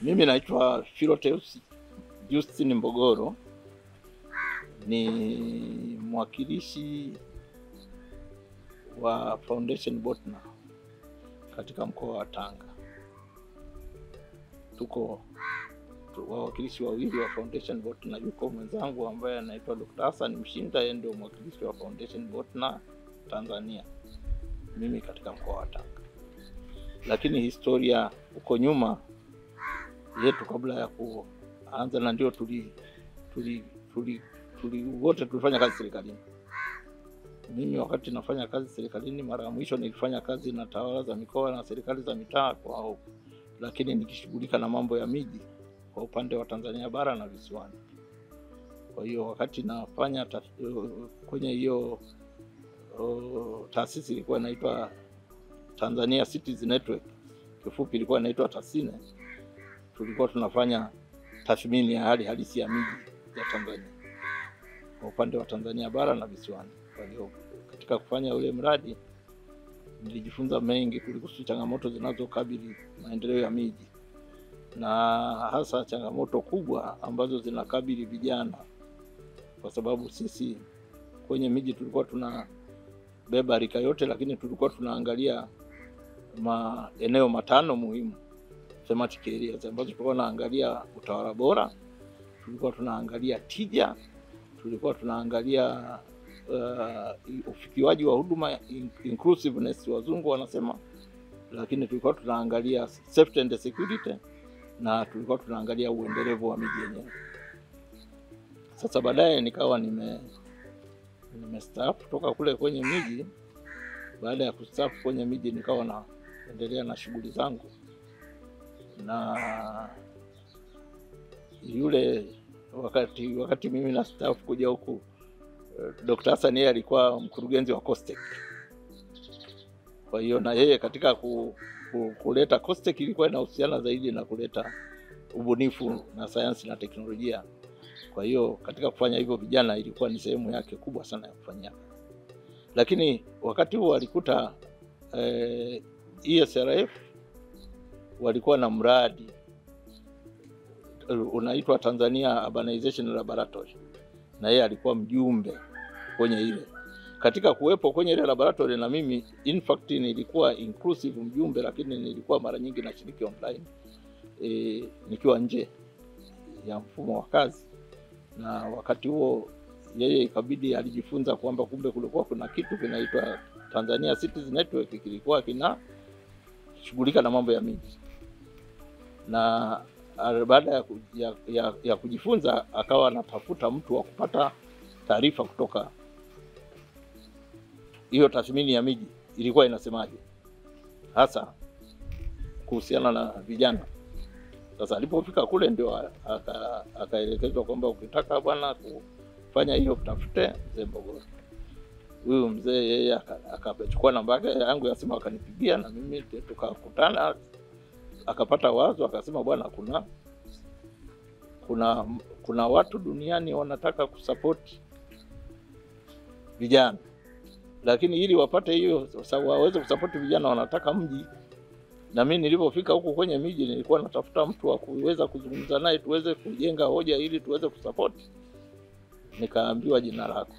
Mimi naitwa Philoteus Justin Mbogoro, ni mwakilishi wa Foundation Botna katika mkoa wa Tanga. Tuko wawakilishi wawili wa Foundation Botna. Yuko mwenzangu ambaye anaitwa Dr. Hassan Mshinda, yeye ndio mwakilishi wa Foundation Botna Tanzania, mimi katika mkoa wa Tanga. Lakini historia uko nyuma yetu kabla ya kuanza, na ndio wote tulifanya kazi serikalini. Mimi wakati nafanya kazi serikalini, mara ya mwisho nilifanya kazi na tawala za mikoa na serikali za mitaa kwa, lakini nikishughulika na mambo ya miji kwa upande wa Tanzania bara na visiwani. Kwa hiyo wakati nafanya kwenye hiyo taasisi ilikuwa inaitwa Tanzania Cities Network, kifupi ilikuwa inaitwa TACINE. Tulikuwa tunafanya tathmini ya hali halisi ya miji ya Tanzania kwa upande wa Tanzania bara na visiwani. Kwa hiyo katika kufanya ule mradi nilijifunza mengi kuhusu changamoto zinazokabili maendeleo ya miji, na hasa changamoto kubwa ambazo zinakabili vijana, kwa sababu sisi kwenye miji tulikuwa tunabeba rika yote, lakini tulikuwa tunaangalia maeneo matano muhimu, thematic areas, ambazo tulikuwa tunaangalia utawala bora, tulikuwa tunaangalia tija, tulikuwa tunaangalia ufikiwaji wa huduma, inclusiveness wazungu wanasema, lakini tulikuwa tunaangalia safety and security, na tulikuwa tunaangalia uendelevu wa miji yenyewe. Sasa baadaye nikawa nimestaafu kutoka kule kwenye miji. Baada ya kustaafu kwenye miji nikawa naendelea na shughuli zangu, na yule wakati mimi na staff kuja huku, Dr. Hassan yeye alikuwa mkurugenzi wa COSTECH. Kwa hiyo na yeye katika kuleta COSTECH ilikuwa inahusiana zaidi na kuleta ubunifu na sayansi na teknolojia. Kwa hiyo katika kufanya hivyo vijana ilikuwa ni sehemu yake kubwa sana ya kufanya. Lakini wakati huo alikuta ESRF walikuwa na mradi unaitwa Tanzania Urbanization Laboratory, na yeye alikuwa mjumbe kwenye ile. Katika kuwepo kwenye ile laboratory, na mimi in fact nilikuwa inclusive mjumbe, lakini nilikuwa mara nyingi nashiriki online nikiwa nje ya mfumo wa kazi. Na wakati huo yeye ikabidi alijifunza kwamba kumbe kulikuwa kuna kitu kinaitwa Tanzania Cities Network, kilikuwa kinashughulika na mambo ya miji. Na baada ya kujifunza akawa anatafuta mtu wa kupata taarifa kutoka hiyo tathmini ya miji ilikuwa inasemaje hasa kuhusiana na vijana. Sasa alipofika kule ndio akaelekezwa kwamba ukitaka bwana kufanya hiyo utafute mzee Mbogoro. Huyu mzee yeye akachukua namba yangu ya simu akanipigia, na mimi tukakutana, akapata wazo, akasema bwana, kuna watu duniani wanataka kusupport vijana, lakini ili wapate hiyo waweze kusupport vijana wanataka mji. Na mimi nilipofika huko kwenye miji nilikuwa natafuta mtu wa kuweza kuzungumza naye tuweze kujenga hoja ili tuweze kusupport. Nikaambiwa jina lako.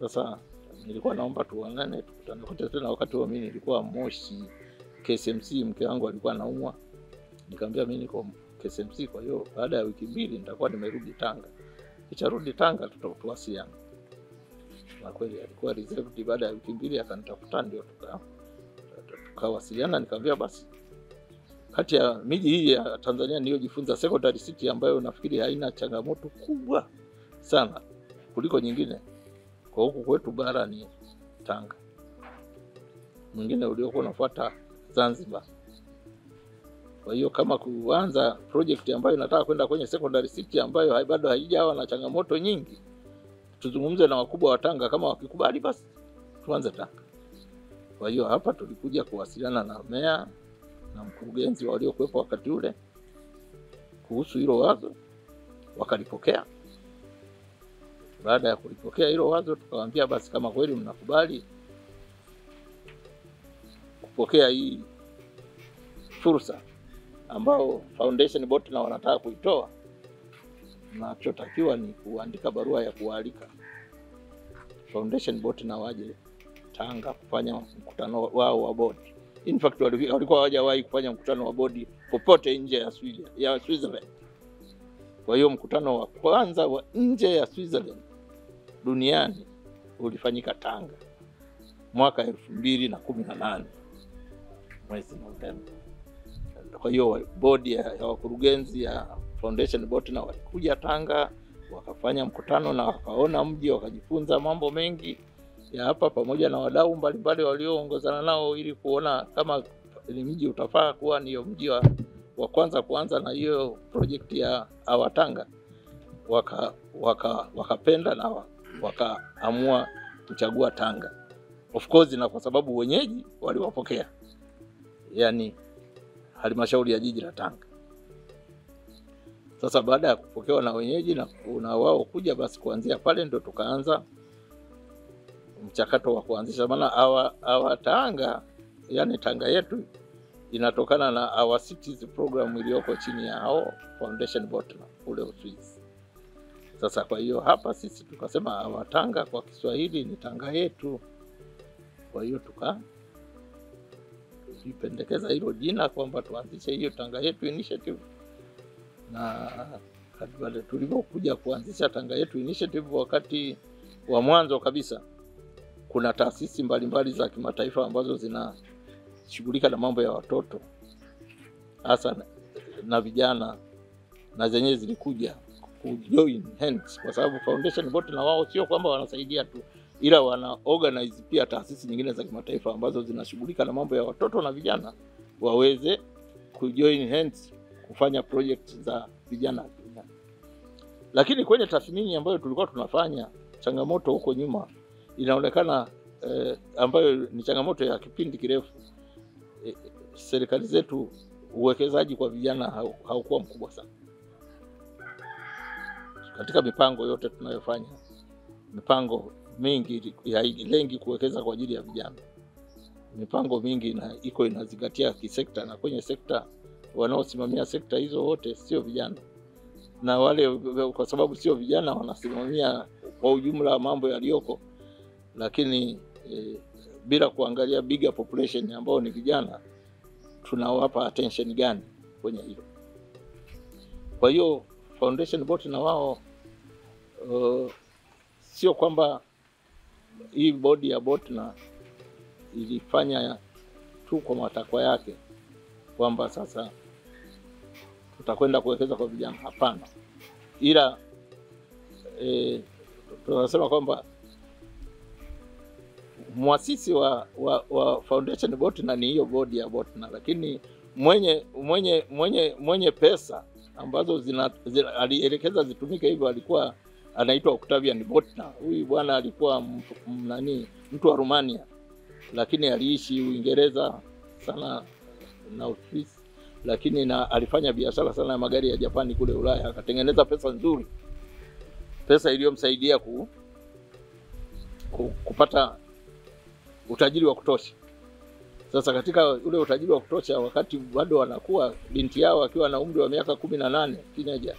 Sasa nilikuwa naomba tuonane, tukutane kote tena. Wakati huo mimi nilikuwa Moshi KSMC, mke wangu alikuwa anaumwa. Nikamwambia mimi niko KSMC, kwa hiyo baada ya wiki mbili nitakuwa nimerudi Tanga. Nikirudi Tanga tutawasiliana. Na kweli alikuwa reserved. Baada ya wiki mbili akanitafuta, ndio tukawasiliana. Nikamwambia basi, kati ya miji hii ya Tanzania niliyojifunza secondary city ambayo nafikiri haina changamoto kubwa sana kuliko nyingine kwa huku kwetu bara ni Tanga. Mwingine uliokuwa unafuata Zanzibar. Kwa hiyo kama kuanza project ambayo nataka kwenda kwenye secondary city ambayo bado haijawa na changamoto nyingi, tuzungumze na wakubwa wa Tanga, kama wakikubali basi tuanze Tanga. Kwa hiyo hapa tulikuja kuwasiliana na meya na mkurugenzi waliokuwepo wakati ule, kuhusu hilo wazo, wakalipokea. Baada ya kulipokea hilo wazo, tukawaambia basi kama kweli mnakubali kupokea hii fursa ambao Foundation Botna wanataka kuitoa, tunachotakiwa ni kuandika barua ya kualika Foundation Botna waje Tanga kufanya mkutano wao wa bodi. In fact walikuwa hawajawahi kufanya mkutano wa bodi popote nje ya Switzerland. Kwa hiyo mkutano wa kwanza wa nje ya Switzerland duniani ulifanyika Tanga mwaka 2018 mwezi Novemba. Kwa hiyo bodi ya wakurugenzi ya Foundation Botna walikuja Tanga, wakafanya mkutano na wakaona mji, wakajifunza mambo mengi ya hapa pamoja na wadau mbalimbali walioongozana nao ili kuona kama ni mji utafaa kuwa ndio mji wa kwanza kuanza na hiyo project ya Awatanga. Wakapenda na wakaamua kuchagua Tanga. Of course na kwa sababu wenyeji waliwapokea, yani halmashauri ya jiji la Tanga. Sasa baada ya kupokewa na wenyeji na wao kuja, basi kuanzia pale ndo tukaanza mchakato wa kuanzisha. Maana Awa Tanga, yani Tanga yetu inatokana na Our Cities program iliyoko chini ya hao Foundation Botna kule Uswisi. Sasa kwa hiyo hapa sisi tukasema Awa Tanga kwa Kiswahili ni Tanga yetu. Kwa hiyo tukipendekeza hilo jina kwamba tuanzishe hiyo Tanga yetu initiative. Na kadri tulipokuja kuanzisha Tanga yetu initiative, wakati wa mwanzo kabisa kuna taasisi mbalimbali za kimataifa ambazo zinashughulika na mambo ya watoto hasa na vijana, na zenyewe zilikuja kujoin hands, kwa sababu Foundation Botna wao sio kwamba wanasaidia tu, ila wana organize pia taasisi nyingine za kimataifa ambazo zinashughulika na mambo ya watoto na vijana waweze kujoin hands kufanya project za vijana. Lakini kwenye tathmini ambayo tulikuwa tunafanya, changamoto huko nyuma inaonekana ambayo ni changamoto ya kipindi kirefu, serikali zetu uwekezaji kwa vijana haukuwa mkubwa sana. Katika mipango yote tunayofanya, mipango mingi lengi kuwekeza kwa ajili ya vijana. Mipango mingi inazingatia kisekta, na kwenye sekta wanaosimamia sekta hizo wote sio vijana. Na wale kwa sababu sio vijana wanasimamia kwa ujumla mambo yaliyoko, lakini bila kuangalia bigger population ambao ni vijana, tunawapa attention gani kwenye hilo. Kwa hiyo Foundation Botna wao sio kwamba hii bodi ya Botna ilifanya tu kwa matakwa yake kwamba sasa tutakwenda kuwekeza kwa vijana. Hapana. Ila tunasema kwamba muasisi wa Foundation Botna ni hiyo bodi ya Botna, lakini mwenye pesa ambazo alielekeza zitumike hivyo alikuwa anaitwa Octavian Botna. Huyu bwana alikuwa mtu wa Romania, lakini aliishi Uingereza sana na Uswisi, lakini alifanya biashara sana ya magari ya Japani kule Ulaya, akatengeneza pesa nzuri, pesa iliyomsaidia kupata utajiri wa kutosha. Sasa katika ule utajiri wa kutosha, wakati bado wanakuwa, binti yao akiwa na umri wa miaka 18, teenager,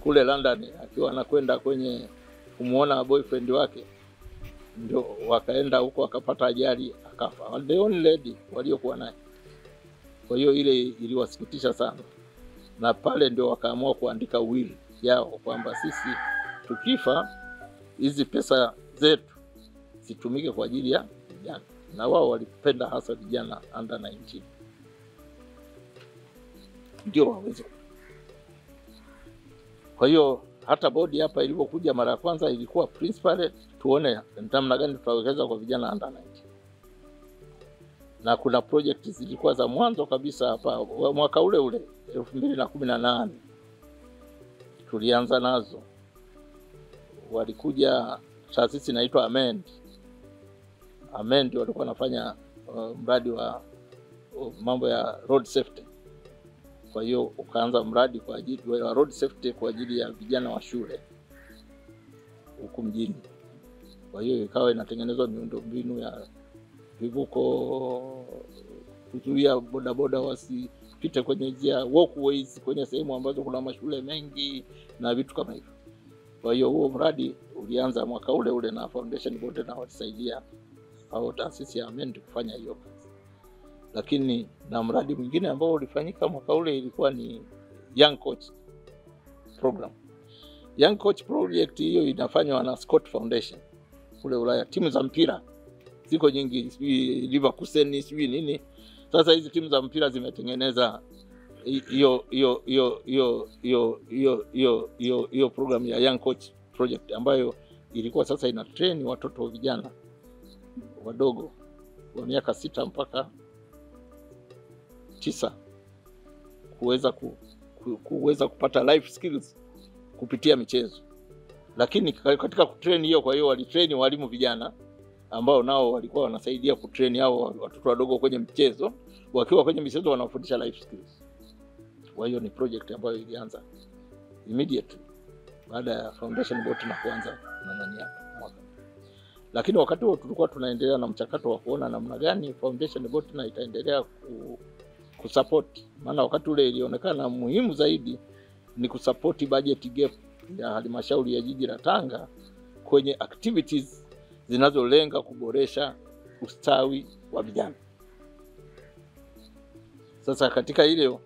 kule London, akiwa anakwenda kwenye kumuona boyfriend wake, ndio wakaenda huko akapata ajali akafa. The only lady waliokuwa naye. Kwa hiyo ile iliwasikitisha sana, na pale ndio wakaamua kuandika will yao kwamba sisi tukifa hizi pesa zetu zitumike kwa ajili ya vijana. Na wao walipenda hasa vijana under 19 ndio waweze. Kwa hiyo hata bodi hapa ilipokuja mara ya kwanza ilikuwa principal tuone namna gani tutawekeza kwa vijana under 19. Na kuna project zilikuwa za mwanzo kabisa hapa mwaka ule 2018 tulianza nazo. Walikuja taasisi inaitwa Amend walikuwa wanafanya mradi wa mambo ya road safety. Kwa hiyo ukaanza mradi kwa ajili wa road safety kwa ajili ya vijana wa shule huku mjini. Kwa hiyo ikawa inatengenezwa miundombinu ya vivuko, kuzuia bodaboda wasipite kwenye njia, walkways kwenye sehemu ambazo kuna mashule mengi na vitu kama hivyo. Kwa hiyo huo mradi ulianza mwaka ule ule na foundation board na walisaidia au taasisi ya Amend kufanya hiyo kazi. Lakini na mradi mwingine ambao ulifanyika mwaka ule ilikuwa ni Young Coach Program. Young Coach Project hiyo inafanywa na Scott Foundation kule Ulaya. Timu za mpira ziko nyingi, Leverkusen sijui nini. Sasa hizi timu za mpira zimetengeneza hiyo program ya Young Coach Project ambayo ilikuwa sasa ina train watoto vijana wadogo wa miaka 6 mpaka 9 kuweza kupata life skills kupitia michezo. Lakini katika kutrain hiyo, kwa hiyo walitrain walimu vijana ambao nao walikuwa wanasaidia kutrain hao watoto wadogo kwenye michezo. Wakiwa kwenye michezo wanafundisha life skills. Kwa hiyo ni project ambayo ilianza immediately baada ya foundation board na kuanza na nani hapa mwaka. Lakini wakati huo tulikuwa tunaendelea na mchakato wa kuona namna gani foundation board na itaendelea kusupport. Maana wakati ule ilionekana muhimu zaidi ni kusupport budget gap ya halmashauri ya jiji la Tanga kwenye activities zinazolenga kuboresha ustawi wa vijana. Sasa katika ile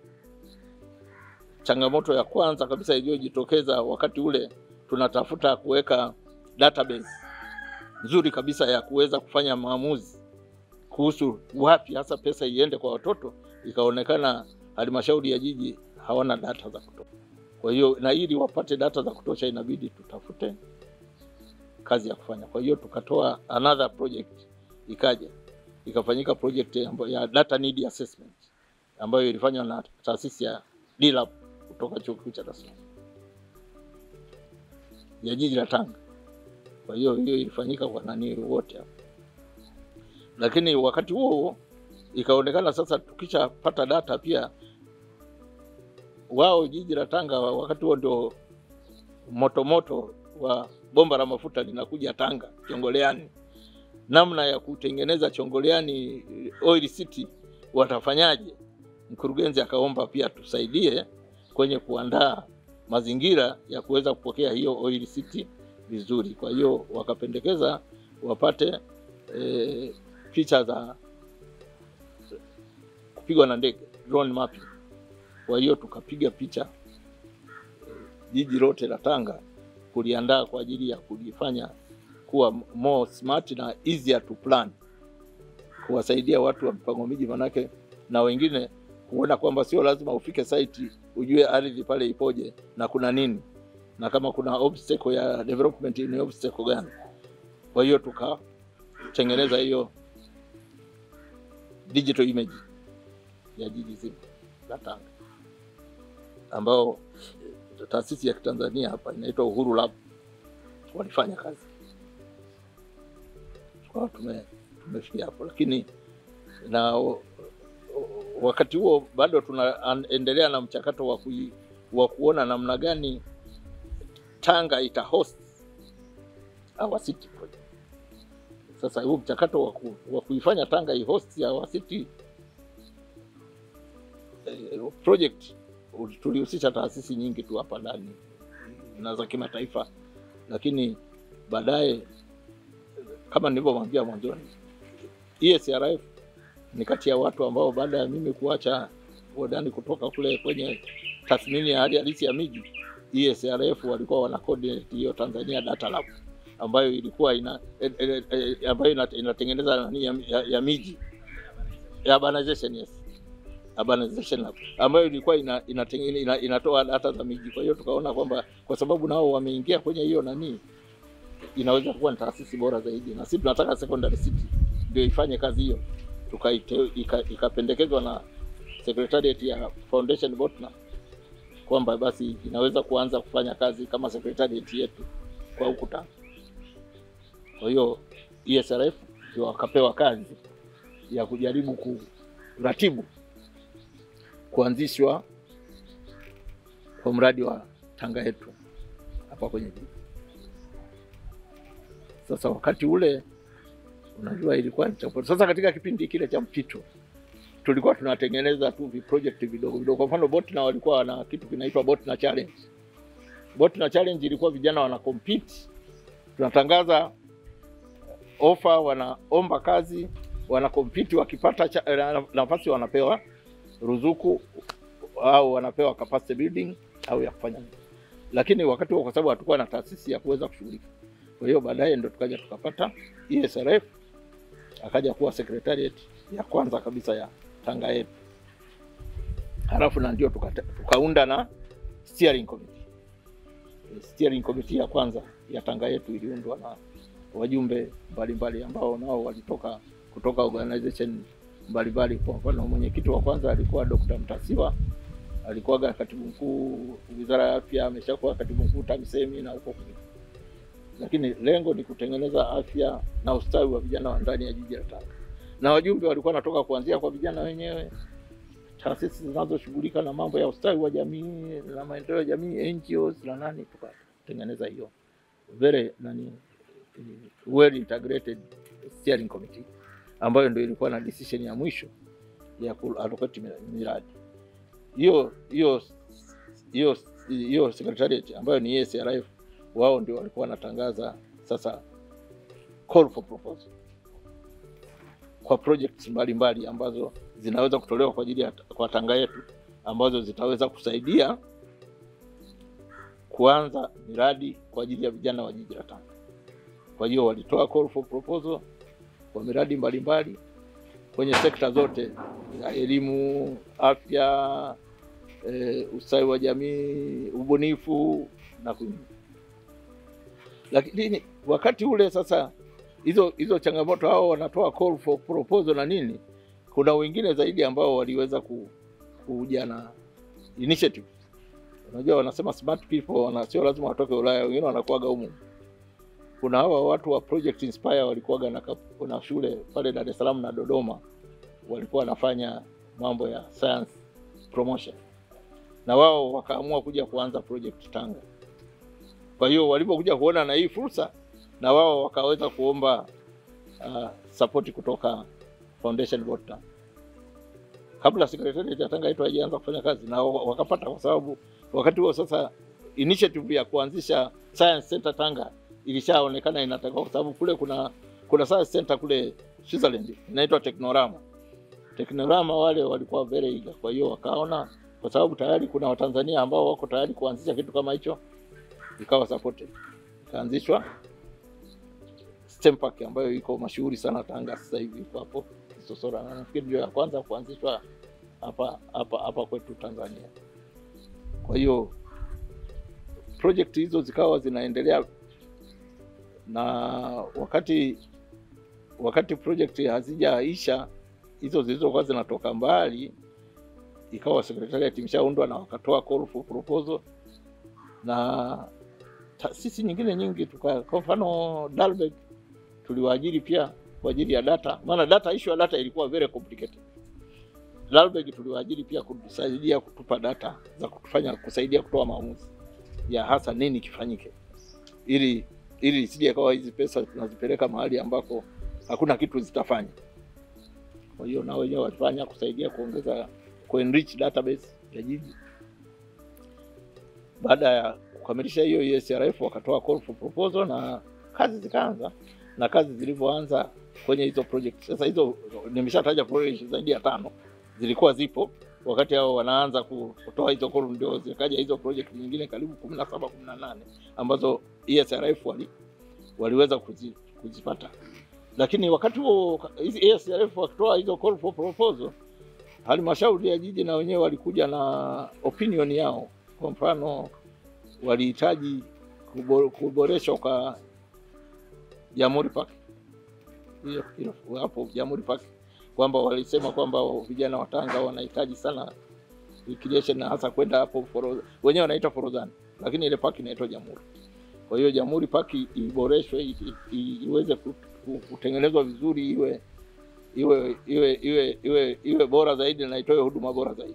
changamoto ya kwanza kabisa iliyojitokeza wakati ule, tunatafuta kuweka database nzuri kabisa ya kuweza kufanya maamuzi kuhusu wapi hasa pesa iende kwa watoto. Ikaonekana halmashauri ya jiji hawana data za kutosha. Kwa hiyo na ili wapate data za kutosha inabidi tutafute kazi ya kufanya. Kwa hiyo tukatoa another project, ikafanyika project ya data need assessment ambayo ilifanywa na taasisi ya DLAP kutoka Chuo Kikuu cha Dar es Salaam ya jiji la Tanga. Kwa hiyo ilifanyika kwa nani wote hapo. Lakini wakati huo ikaonekana sasa tukishapata data pia wao jiji la Tanga wakati huo ndio moto wa bomba la mafuta linakuja Tanga Chongoleani. Namna ya kutengeneza Chongoleani oil city watafanyaje? Mkurugenzi akaomba pia tusaidie kwenye kuandaa mazingira ya kuweza kupokea hiyo oil city vizuri. Kwa hiyo wakapendekeza wapate picha za kupigwa na ndege, drone mapping. Kwa hiyo tukapiga picha jiji lote la Tanga, kuliandaa kwa ajili ya kulifanya kuwa more smart na easier to plan, kuwasaidia watu wa mpango miji manake na wengine kuona kwamba sio lazima ufike site ujue ardhi pale ipoje na kuna nini na kama kuna obstacle ya development ni obstacle gani. Kwa hiyo tukatengeneza hiyo digital image ya jiji zima la Tanga ambao taasisi ya Tanzania hapa inaitwa Uhuru Lab walifanya kazi. Kwa tumefikia hapo, lakini na wakati huo bado tunaendelea na mchakato wa kuona namna gani Tanga ita host our city project. Sasa huo mchakato wa kuifanya Tanga i-host our city project tulihusisha taasisi nyingi tu hapa ndani na za kimataifa, lakini baadaye kama nilivyomwambia mwanzoni, ESRF ni kati ya watu ambao baada ya mimi kuacha wadani kutoka kule kwenye tathmini ya hali halisi ya miji, ESRF walikuwa wana coordinate hiyo Tanzania Data Lab ambayo ilikuwa inatengeneza nani ya miji ya urbanization, yes, urbanization lab ambayo ilikuwa inatoa data za miji. Kwa hiyo tukaona kwamba kwa sababu nao wameingia kwenye hiyo nani, inaweza kuwa ni taasisi bora zaidi, na sisi tunataka secondary city ndio ifanye kazi hiyo. Ikapendekezwa na secretariat ya foundation botna kwamba basi inaweza kuanza kufanya kazi kama secretariat yetu kwa ukuta. Kwa hiyo ESRF ndio wakapewa kazi ya kujaribu kuratibu kuanzishwa kwa mradi wa Tanga yetu hapa kwenye jiji. Sasa wakati ule unajua ilikuwa ni changamoto. Sasa katika kipindi kile cha mpito tulikuwa tunatengeneza tu project vidogo vidogo. Kwa mfano Botna walikuwa na kitu kinaitwa Botna Challenge. Botna Challenge ilikuwa vijana wana compete, tunatangaza offer, wanaomba kazi, wana compete, wakipata nafasi wanapewa ruzuku au wanapewa capacity building au ya kufanya. Lakini wakati huo kwa sababu hatukuwa na taasisi ya kuweza kushughulika, kwa hiyo baadaye ndo tukaja tukapata ESRF, akaja kuwa secretariat ya kwanza kabisa ya Tanga yetu. Halafu na ndio tukaunda na steering committee. Steering committee ya kwanza ya Tanga yetu iliundwa na wajumbe mbalimbali ambao nao walitoka kutoka organization mbalimbali. Kwa mfano mwenyekiti wa kwanza alikuwa Dr. Mtasiwa, alikuwa katibu mkuu Wizara ya Afya, ameshakuwa katibu mkuu TAMISEMI na huko kwingine. Lakini lengo ni kutengeneza afya na ustawi wa vijana wa ndani ya jiji la Tanga. Na wajumbe walikuwa natoka kuanzia kwa vijana wenyewe, taasisi zinazoshughulika na mambo ya ustawi wa jamii na maendeleo ya jamii, NGOs na nani, tukatengeneza hiyo very well integrated steering committee ambayo ndio ilikuwa na decision ya mwisho ya allocate miradi. Hiyo secretariat ambayo ni ESRF, wao ndio walikuwa wanatangaza sasa call for proposal kwa projects mbalimbali ambazo zinaweza kutolewa kwa ajili ya kwa Tanga yetu, ambazo zitaweza kusaidia kuanza miradi kwa ajili ya vijana wa jiji la Tanga. Kwa hiyo walitoa call for proposal kwa miradi mbalimbali kwenye sekta zote, elimu, afya, ustawi wa jamii, ubunifu na kwingine. Lakini wakati ule sasa hizo changamoto, hao wanatoa call for proposal na nini, kuna wengine zaidi ambao waliweza kuja na initiative. Unajua wanasema smart people sio lazima watoke Ulaya, wengine wanakuwa humu. Kuna hawa watu wa Project Inspire walikuwa na shule pale Dar es Salaam na Dodoma, walikuwa wanafanya mambo ya science promotion, na wao wakaamua kuja kuanza project Tanga. Kwa hiyo walipokuja kuona na hii fursa, na wao wakaweza kuomba support kutoka Foundation Botna kabla secretariat ya Tanga yetu haijaanza kufanya kazi, na wakapata, kwa sababu wakati huo sasa initiative ya kuanzisha Science Center Tanga ilishaonekana inataka, kwa sababu kule kuna Science Center kule Switzerland inaitwa Technorama, wale walikuwa very eager. Kwa hiyo wakaona kwa sababu tayari kuna Watanzania ambao wako tayari kuanzisha kitu kama hicho, ikawa supported, ikaanzishwa STEM Park ambayo iko mashuhuri sana Tanga sasa hivi hapo Kisosora, na nafikiri ndio ya kwanza kuanzishwa hapa kwetu Tanzania. Kwa hiyo project hizo zikawa zinaendelea, na wakati project hazijaisha hizo zilizokuwa zinatoka mbali, ikawa secretariat imeshaundwa na wakatoa call for proposal, na taasisi nyingine nyingi kwa mfano Dalberg tuliwaajiri pia kwa ajili ya data, maana issue ya data ilikuwa very complicated. Dalberg tuliwaajiri pia kusaidia kutupa data za kusaidia kutoa maamuzi ya hasa nini kifanyike, ili isije kawa hizi pesa tunazipeleka mahali ambako hakuna kitu zitafanya. Kwa hiyo nao wenyewe walifanya kusaidia kuenrich database ya jiji. Baada ya kukamilisha hiyo ESRF wakatoa call for proposal na kazi zikaanza, na kazi zilivyoanza kwenye hizo project. Sasa hizo nimeshataja project zaidi ya 5 zilikuwa zipo wakati hao wanaanza kutoa hizo call, ndio zikaja hizo project nyingine karibu 17 18 ambazo ESRF waliweza kuzipata. Lakini wakati huo hizi ESRF wakitoa hizo call for proposal, halmashauri ya jiji na wenyewe walikuja na opinion yao. Kwa mfano walihitaji kuboreshwa kwa Jamhuri Park. Hiyo hapo Jamhuri Park, kwamba walisema kwamba vijana wa Tanga wanahitaji sana recreation, na hasa kwenda hapo wenyewe wanaita Forodhani, lakini ile park inaitwa Jamhuri. Kwa hiyo Jamhuri Park iboreshwe, iweze kutengenezwa vizuri, iwe bora zaidi na itoe huduma bora zaidi.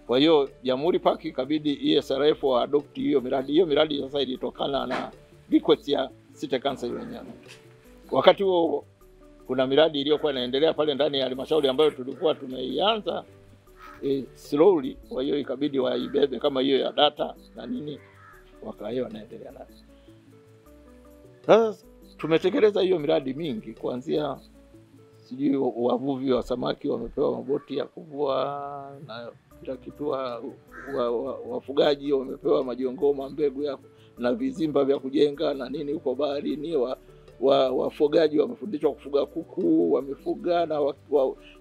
Kwa hiyo Jamhuri Park ikabidi ESRF wa adopt hiyo miradi. Hiyo miradi sasa ilitokana na request ya City Council wenyewe. Wakati huo kuna miradi iliyokuwa inaendelea pale ndani ya halmashauri ambayo tulikuwa tumeianza slowly, kwa hiyo ikabidi waibebe kama hiyo ya data na nini, wakawa wanaendelea nayo. Sasa tumetekeleza hiyo miradi mingi, kuanzia sijui wavuvi wa samaki wamepewa maboti ya kuvua na kila kitu, wafugaji wamepewa majongoma, mbegu ya na vizimba vya kujenga na nini huko baharini, wafugaji wamefundishwa kufuga kuku, wamefuga, na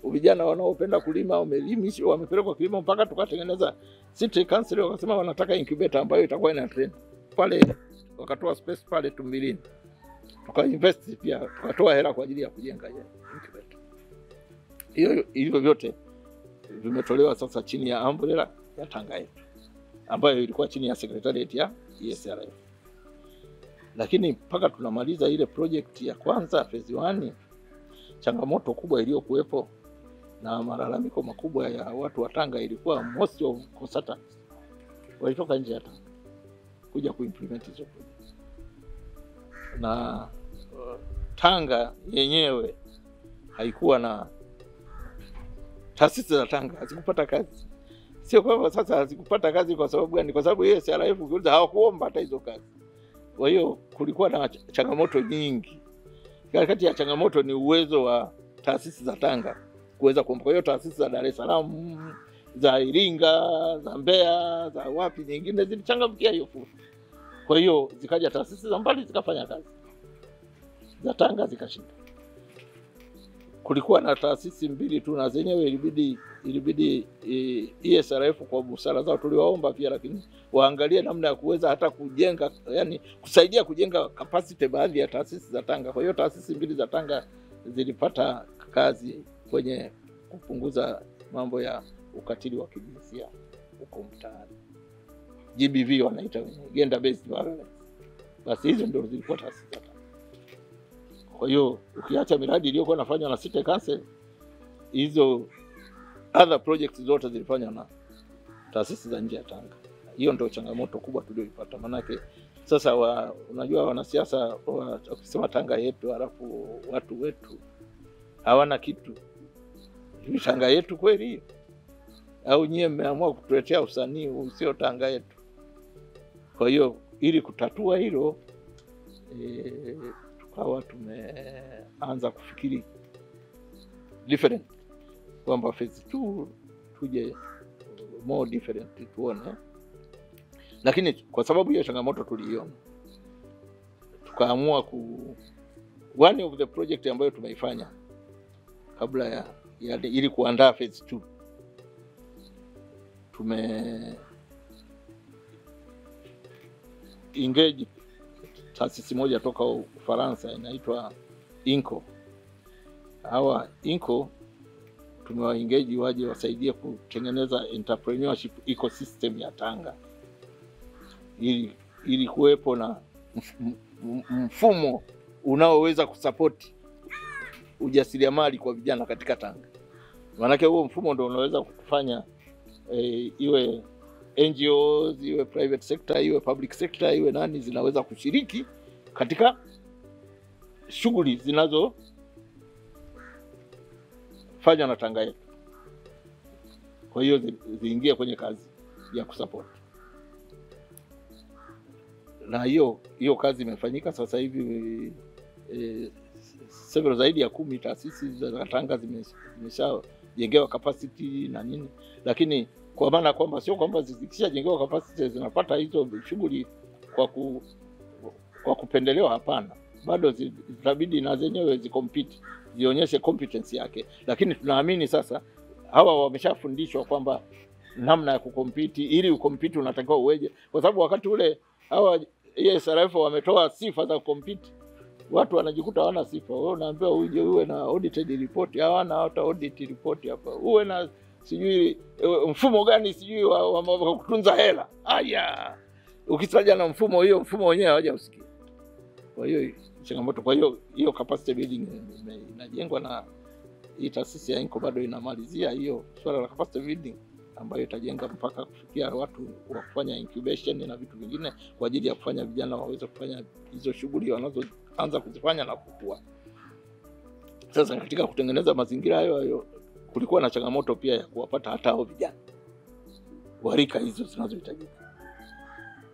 vijana wanaopenda kulima wamelimishwa, wamepelekwa kilimo, mpaka tukatengeneza City Council wakasema wanataka incubator ambayo itakuwa ina train pale, wakatoa space pale Tumbilini, tukainvest pia, tukatoa hela kwa ajili ya kujenga incubator. Hivyo vyote vimetolewa sasa chini ya umbrella ya Tanga yetu, ambayo ilikuwa chini ya secretariat ya ESRF. Lakini mpaka tunamaliza ile project ya kwanza phase 1, changamoto kubwa iliyokuwepo na malalamiko makubwa ya watu wa Tanga ilikuwa most of consultants walitoka nje ya Tanga kuja kuimplement hizo project. Na Tanga yenyewe haikuwa na taasisi za Tanga, hazikupata kazi. Sio kwamba sasa hazikupata kazi kwa sababu gani? Kwa sababu ESRF ukiuliza hawakuomba hata hizo kazi. Kwa hiyo kulikuwa na changamoto nyingi. Kati ya changamoto ni uwezo wa taasisi za Tanga kuweza kuomba. Kwa hiyo taasisi za Dar es Salaam, za Iringa, za Mbeya, za wapi nyingine zilichangamkia hiyo fursa. Kwa hiyo zikaja taasisi za mbali zikafanya kazi, za Tanga zikashinda. Kulikuwa na taasisi mbili tu, na zenyewe ilibidi ESRF kwa busara zao tuliwaomba pia, lakini waangalie namna ya kuweza hata kujenga, yani kusaidia kujenga capacity baadhi ya taasisi za Tanga. Kwa hiyo taasisi mbili za Tanga zilipata kazi kwenye kupunguza mambo ya ukatili wa kijinsia huko mtaani, GBV wanaita wenyewe, gender based violence. Basi hizo ndio zilikuwa taasisi za Tanga. Kwa hiyo ukiacha miradi iliyokuwa inafanywa na City Council, hizo other projects zote zilifanywa na taasisi za nje ya Tanga. Hiyo ndio changamoto kubwa tulioipata. Manake sasa unajua wanasiasa wakisema Tanga yetu, halafu watu wetu hawana kitu. Ni Tanga yetu kweli? Au nyie mmeamua kutuletea usanii usio Tanga yetu? Kwa hiyo ili kutatua hilo tukawa tumeanza kufikiri different, kwamba phase 2 tuje more different tuone. Lakini kwa sababu hiyo changamoto tuliiona, tukaamua one of the project ambayo tumeifanya kabla ya ili kuandaa phase 2, engage taasisi moja toka Ufaransa inaitwa INCO. Hawa INCO tumewaengage waje wasaidie kutengeneza entrepreneurship ecosystem ya Tanga, ili kuwepo na mfumo unaoweza kusupport ujasiriamali kwa vijana katika Tanga. Maana huo mfumo ndio unaweza kufanya iwe NGOs, iwe private sector, iwe public sector, iwe nani zinaweza kushiriki katika shughuli zinazofanywa na Tanga yetu. Kwa hiyo ziingie kwenye kazi ya kusupport. Na hiyo kazi imefanyika sasa hivi. Several zaidi ya 10 taasisi za Tanga zimeshajengewa capacity na nini, lakini kwa maana kwamba sio kwamba zikishajengewa capacity zinapata hizo shughuli kwa kupendelewa, hapana. Bado zitabidi na zenyewe zicompete, zionyeshe competence yake. Lakini tunaamini sasa hawa wameshafundishwa kwamba namna ya kucompete, ili ucompete unatakiwa uweje. Kwa sababu wakati ule hawa ESRF wametoa sifa za kucompete, watu wanajikuta hawana sifa. Wewe unaambiwa uje uwe na audited report, hawana hata audit report hapa. Uwe na sijui mfumo gani sijui wa kutunza hela. Haya, ukitaja na mfumo mfumo wenyewe hawajausikia. Kwa hiyo changamoto. Kwa hiyo capacity building inajengwa na hii taasisi ya INCO, bado inamalizia hiyo swala la capacity building ambayo itajenga mpaka kufikia watu wa kufanya incubation na vitu vingine kwa ajili ya kufanya vijana waweze kufanya hizo shughuli wanazoanza kuzifanya na kukua. Sasa katika kutengeneza mazingira hayo kulikuwa na changamoto pia ya kuwapata hata hao vijana wa rika hizo zinazohitajika.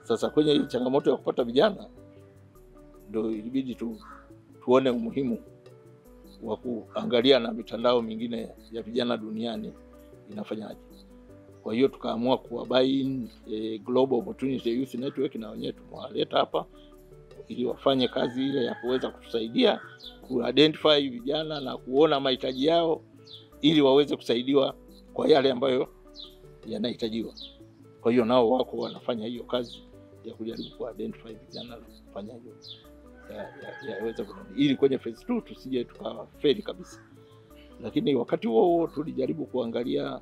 Sasa kwenye hii changamoto ya kupata vijana ndio ilibidi tuone umuhimu wa kuangalia na mitandao mingine ya vijana duniani inafanyaje. Kwa hiyo tukaamua kuwabain Global Opportunity Youth Network, na wenyewe tumewaleta hapa ili wafanye kazi ile ya kuweza kutusaidia ku-identify vijana na kuona mahitaji yao ili waweze kusaidiwa kwa yale ambayo yanahitajiwa. Kwa hiyo nao wako wanafanya hiyo kazi ya kujaribu ku-identify vijana na kufanya hiyo yaweze kurudi ili kwenye phase 2 tusije tukafeli kabisa. Lakini wakati huo tulijaribu kuangalia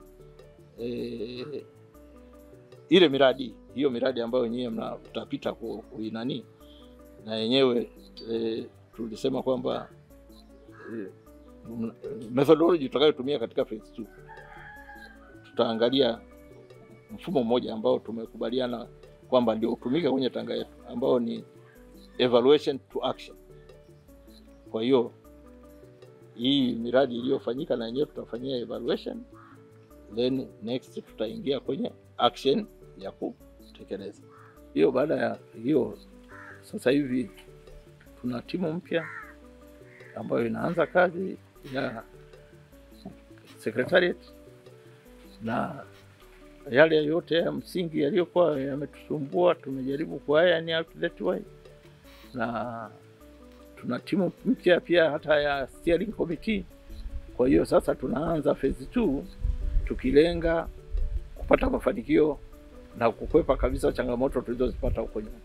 ile miradi ambayo wenyewe mtapita kuinani, na yenyewe tulisema kwamba methodology tutakayotumia katika phase 2 tutaangalia mfumo mmoja ambao tumekubaliana kwamba ndio utumike kwenye Tanga yetu, ambao ni evaluation to action. Kwa hiyo hii miradi iliyofanyika na yenyewe tutafanyia evaluation, then next tutaingia kwenye action ya kutekeleza. Hiyo baada ya hiyo sasa hivi tuna timu mpya ambayo inaanza kazi ya secretariat, na yale yote ya msingi yaliyokuwa yametusumbua tumejaribu kuiron out that way, na tuna timu mpya pia hata ya steering committee. Kwa hiyo sasa tunaanza phase 2 tukilenga kupata mafanikio na kukwepa kabisa changamoto tulizozipata huko nyuma.